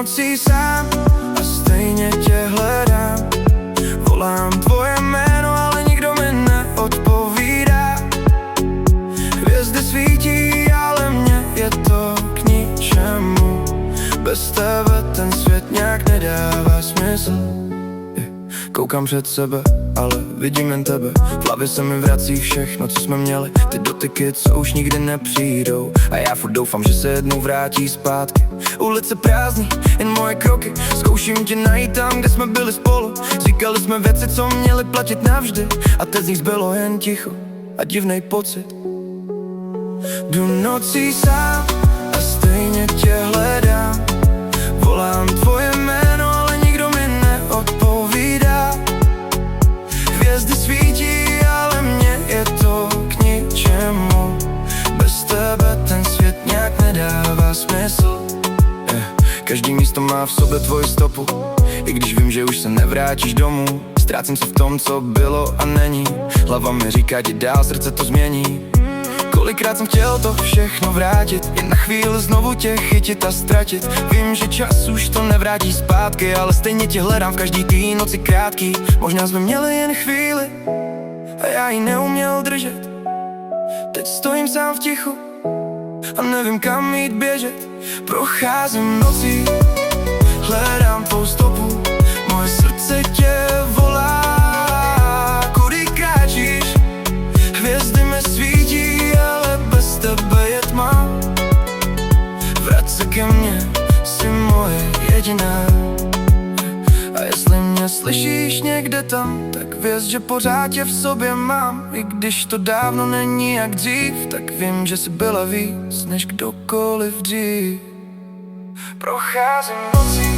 nocí sám a stejně tě hledám. Volám tvoje jméno, ale nikdo mi neodpovídá. Hvězdy svítí, ale mně je to k ničemu. Bez tebe ten svět nějak nedává smysl. Koukám před sebe, ale vidím jen tebe. V hlavě se mi vrací všechno, co jsme měli. Ty dotyky, co už nikdy nepřijdou. A já furt doufám, že se jednou vrátí zpátky. Ulice prázdný, jen moje kroky. Zkouším tě najít tam, kde jsme byli spolu. Říkali jsme věci, co měly platit navždy. A teď z nich zbylo jen ticho a divnej pocit. Jdu nocí sám a stejně tě hledám. Volám tvoje jméno, ale nikdo mi neodpovídá. Hvězdy svítí, ale mně je to k ničemu. Bez tebe ten svět nějak nedává smysl. Každý místo má v sobě tvoji stopu. I když vím, že už se nevrátíš domů. Ztrácím se v tom, co bylo a není. Hlava mi říká, jdi dál, srdce to změní. Kolikrát jsem chtěl to všechno vrátit, jen na chvíli znovu tě chytit a ztratit. Vím, že čas už to nevrátí zpátky, ale stejně tě hledám v každý tý noci krátký. Možná jsme měli jen chvíli a já ji neuměl držet. Teď stojím sám v tichu a nevím, kam jít běžet. Procházím nocí, hledám tvou stopu. Moje srdce tě volá, kudy kráčíš. Hvězdy mi svítí, ale bez tebe je tma. Vrať se ke mně, jsi moje jediná. A jestli mě slyšíš někde tam, tak věz, že pořád tě v sobě mám. I když to dávno není jak dřív, tak vím, že jsi byla víc než kdokoliv dřív. Procházím nocí,